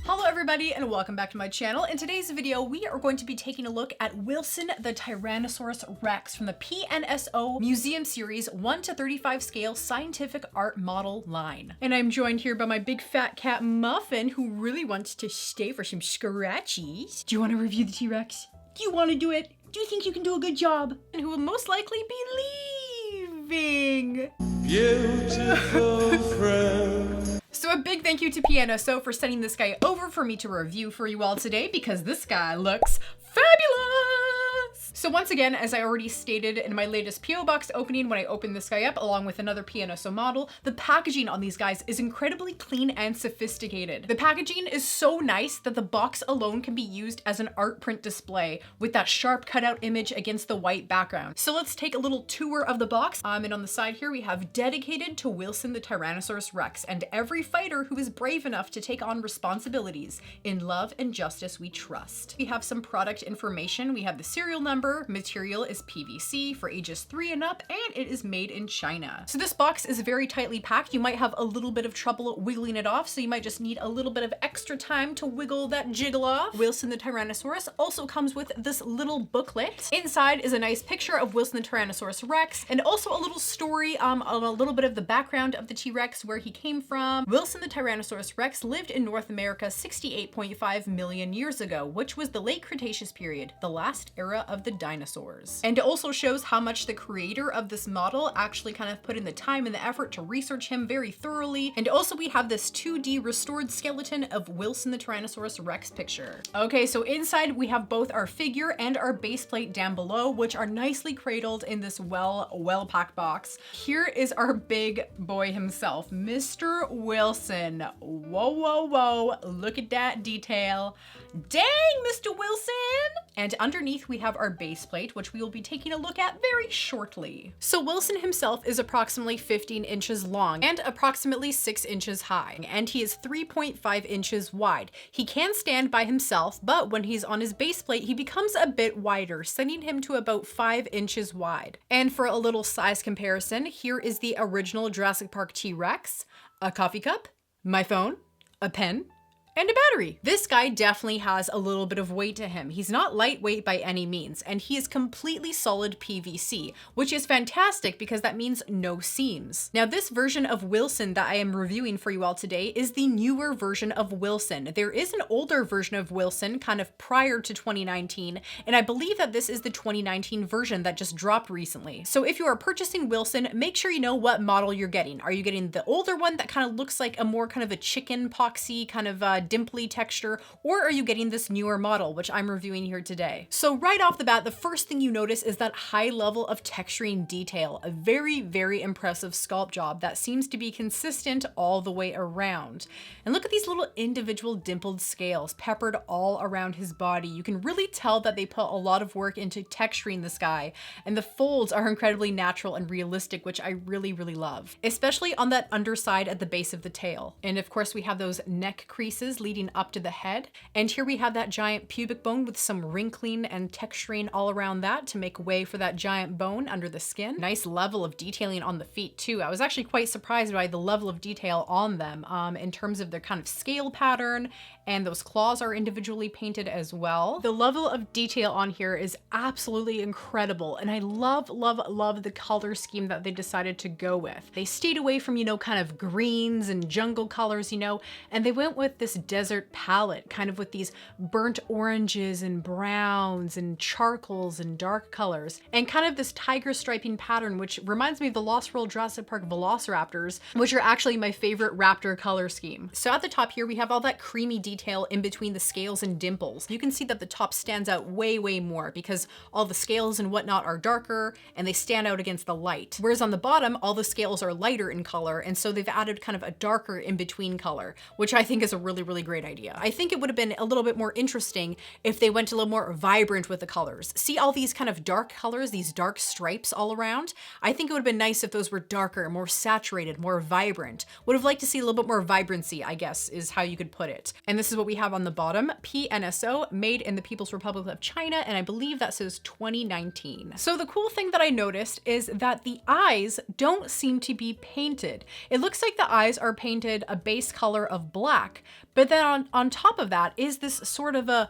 Hello everybody and welcome back to my channel. In today's video, we are going to be taking a look at Wilson the Tyrannosaurus Rex from the PNSO Museum Series 1:35 scale scientific art model line. And I'm joined here by my big fat cat Muffin, who really wants to stay for some scratchies. Do you want to review the T-Rex? Do you want to do it? Do you think you can do a good job? And who will most likely be leaving. Beautiful friend. So a big thank you to PNSO for sending this guy over for me to review for you all today, because this guy looks fabulous. So once again, as I already stated in my latest PO Box opening when I opened this guy up along with another PNSO model, the packaging on these guys is incredibly clean and sophisticated. The packaging is so nice that the box alone can be used as an art print display with that sharp cutout image against the white background. So let's take a little tour of the box. And on the side here we have dedicated to Wilson the Tyrannosaurus Rex and every fighter who is brave enough to take on responsibilities. In love and justice we trust. We have some product information. We have the serial number. Material is PVC for ages 3 and up, and it is made in China. So this box is very tightly packed. You might have a little bit of trouble wiggling it off, so you might just need a little bit of extra time to wiggle that jiggle off. Wilson the Tyrannosaurus also comes with this little booklet. Inside is a nice picture of Wilson the Tyrannosaurus Rex, and also a little story on a little bit of the background of the T-Rex, where he came from. Wilson the Tyrannosaurus Rex lived in North America 68.5 million years ago, which was the late Cretaceous period, the last era of the dinosaurs. And it also shows how much the creator of this model actually kind of put in the time and the effort to research him very thoroughly. And also we have this 2D restored skeleton of Wilson the Tyrannosaurus Rex picture. Okay, so inside we have both our figure and our base plate down below, which are nicely cradled in this well-packed box. Here is our big boy himself, Mr. Wilson. Whoa, whoa, whoa, look at that detail. Dang, Mr. Wilson! And underneath we have our base plate, which we will be taking a look at very shortly. So Wilson himself is approximately 15 inches long and approximately 6 inches high, and he is 3.5 inches wide. He can stand by himself, but when he's on his base plate, he becomes a bit wider, sending him to about 5 inches wide. And for a little size comparison, here is the original Jurassic Park T-Rex, a coffee cup, my phone, a pen, and a battery. This guy definitely has a little bit of weight to him. He's not lightweight by any means, and he is completely solid PVC, which is fantastic because that means no seams. Now, this version of Wilson that I am reviewing for you all today is the newer version of Wilson. There is an older version of Wilson kind of prior to 2019, and I believe that this is the 2019 version that just dropped recently. So if you are purchasing Wilson, make sure you know what model you're getting. Are you getting the older one that kind of looks like a more kind of a chicken poxy kind of dimply texture, or are you getting this newer model, which I'm reviewing here today? So right off the bat, the first thing you notice is that high level of texturing detail, a very, very impressive sculpt job that seems to be consistent all the way around. And look at these little individual dimpled scales peppered all around his body. You can really tell that they put a lot of work into texturing this guy, and the folds are incredibly natural and realistic, which I really, really love, especially on that underside at the base of the tail. And of course, we have those neck creases leading up to the head. And here we have that giant pubic bone with some wrinkling and texturing all around that to make way for that giant bone under the skin. Nice level of detailing on the feet too. I was actually quite surprised by the level of detail on them in terms of their kind of scale pattern, and those claws are individually painted as well. The level of detail on here is absolutely incredible, and I love, love, love the color scheme that they decided to go with. They stayed away from, kind of greens and jungle colors, and they went with this desert palette, kind of with these burnt oranges and browns and charcoals and dark colors, and kind of this tiger striping pattern, which reminds me of the Lost World Jurassic Park Velociraptors, which are actually my favorite raptor color scheme. So at the top here, we have all that creamy detail in between the scales and dimples. You can see that the top stands out way, way more because all the scales and whatnot are darker and they stand out against the light. Whereas on the bottom, all the scales are lighter in color, and so they've added kind of a darker in-between color, which I think is a really, really really great idea. I think it would have been a little bit more interesting if they went a little more vibrant with the colors. See all these kind of dark colors, these dark stripes all around? I think it would have been nice if those were darker, more saturated, more vibrant. Would have liked to see a little bit more vibrancy, I guess, is how you could put it. And this is what we have on the bottom, PNSO, made in the People's Republic of China, and I believe that says 2019. So the cool thing that I noticed is that the eyes don't seem to be painted. It looks like the eyes are painted a base color of black, but then on top of that is this sort of a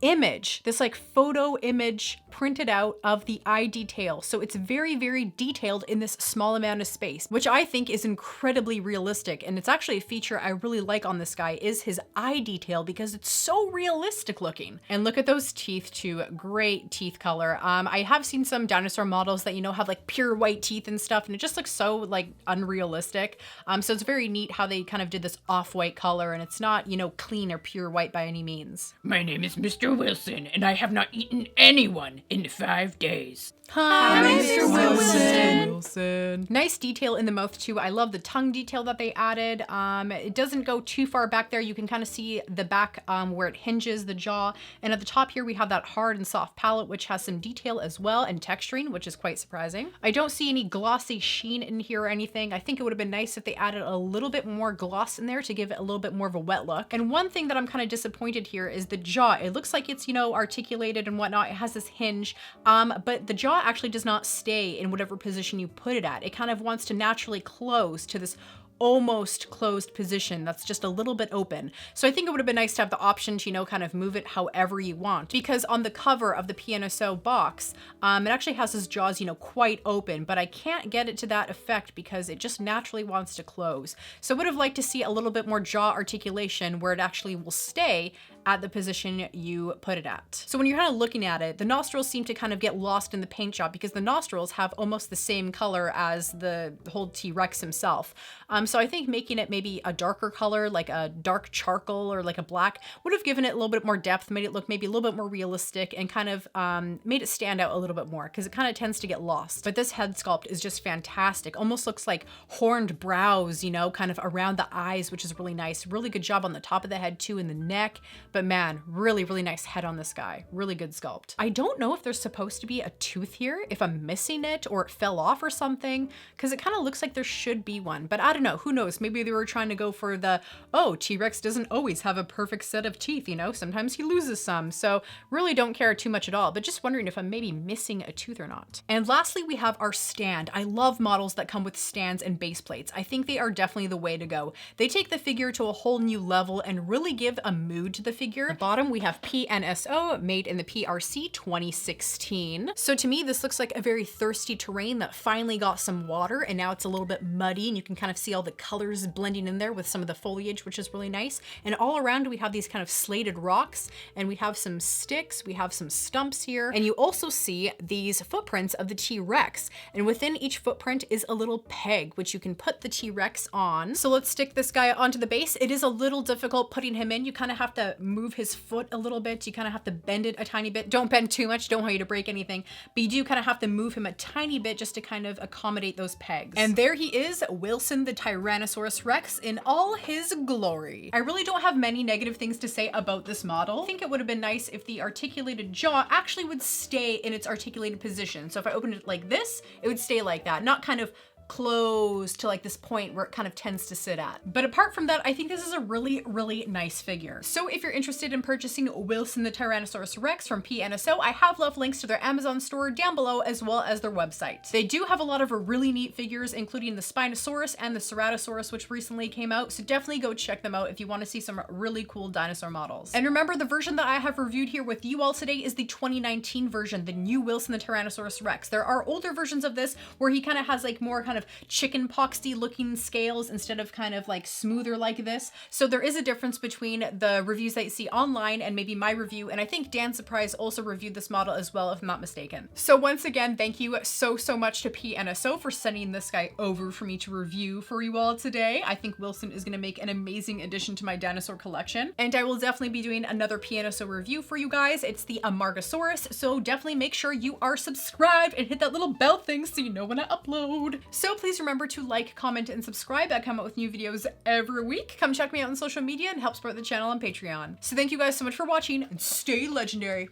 image, this like photo image printed out of the eye detail. So it's very, very detailed in this small amount of space, which I think is incredibly realistic. And it's actually a feature I really like on this guy is his eye detail because it's so realistic looking. And look at those teeth too, great teeth color. I have seen some dinosaur models that, you know, have like pure white teeth and stuff, and it just looks so like unrealistic. So it's very neat how they kind of did this off-white color, and it's not, you know, clean or pure white by any means. My name is Mr. Wilson, and I have not eaten anyone in 5 days. Hi, Mr. Wilson. Nice detail in the mouth too. I love the tongue detail that they added. It doesn't go too far back there. You can kind of see the back where it hinges the jaw. And at the top here, we have that hard and soft palate, which has some detail as well and texturing, which is quite surprising. I don't see any glossy sheen in here or anything. I think it would have been nice if they added a little bit more gloss in there to give it a little bit more of a wet look. And one thing that I'm kind of disappointed here is the jaw. It looks like it's, you know, articulated and whatnot. It has this hinge, but the jaw actually does not stay in whatever position you put it at. It kind of wants to naturally close to this almost closed position that's just a little bit open. So I think it would have been nice to have the option to, you know, kind of move it however you want, because on the cover of the PNSO box, it actually has his jaws, you know, quite open, but I can't get it to that effect because it just naturally wants to close. So I would have liked to see a little bit more jaw articulation where it actually will stay at the position you put it at. So when you're kind of looking at it, the nostrils seem to kind of get lost in the paint job because the nostrils have almost the same color as the whole T-Rex himself. So I think making it maybe a darker color, like a dark charcoal or like a black, would have given it a little bit more depth, made it look maybe a little bit more realistic, and kind of made it stand out a little bit more because it kind of tends to get lost. But this head sculpt is just fantastic. Almost looks like horned brows, you know, kind of around the eyes, which is really nice. Really good job on the top of the head too, and the neck. But man, really, really nice head on this guy. Really good sculpt. I don't know if there's supposed to be a tooth here, if I'm missing it or it fell off or something, because it kind of looks like there should be one, but I don't know. Who knows? Maybe they were trying to go for the, oh, T-Rex doesn't always have a perfect set of teeth, you know? Sometimes he loses some. So really don't care too much at all, but just wondering if I'm maybe missing a tooth or not. And lastly, we have our stand. I love models that come with stands and base plates. I think they are definitely the way to go. They take the figure to a whole new level and really give a mood to the figure. At the bottom, we have PNSO, made in the PRC 2016. So to me, this looks like a very thirsty terrain that finally got some water, and now it's a little bit muddy, and you can kind of see all the colors blending in there with some of the foliage, which is really nice. And all around, we have these kind of slated rocks, and we have some sticks, we have some stumps here, and you also see these footprints of the T-Rex. And within each footprint is a little peg, which you can put the T-Rex on. So let's stick this guy onto the base. It is a little difficult putting him in. You kind of have to move his foot a little bit. You kind of have to bend it a tiny bit. Don't bend too much. Don't want you to break anything, but you do kind of have to move him a tiny bit just to kind of accommodate those pegs. And there he is, Wilson the Tyrannosaurus Rex in all his glory. I really don't have many negative things to say about this model. I think it would have been nice if the articulated jaw actually would stay in its articulated position. So if I opened it like this, it would stay like that, not kind of close to like this point where it kind of tends to sit at. But apart from that, I think this is a really, really nice figure. So if you're interested in purchasing Wilson the Tyrannosaurus Rex from PNSO, I have left links to their Amazon store down below, as well as their website. They do have a lot of really neat figures, including the Spinosaurus and the Ceratosaurus, which recently came out. So definitely go check them out if you want to see some really cool dinosaur models. And remember, the version that I have reviewed here with you all today is the 2019 version, the new Wilson the Tyrannosaurus Rex. There are older versions of this where he kind of has like more kind of chicken poxy looking scales instead of kind of like smoother like this. So there is a difference between the reviews that you see online and maybe my review. And I think Dan Surprise also reviewed this model as well, if I'm not mistaken. So once again, thank you so much to PNSO for sending this guy over for me to review for you all today. I think Wilson is going to make an amazing addition to my dinosaur collection. And I will definitely be doing another PNSO review for you guys. It's the Amargasaurus. So definitely make sure you are subscribed and hit that little bell thing so you know when I upload. So So please remember to like, comment, and subscribe. I come out with new videos every week. Come check me out on social media and help support the channel on Patreon. So thank you guys so much for watching, and stay legendary.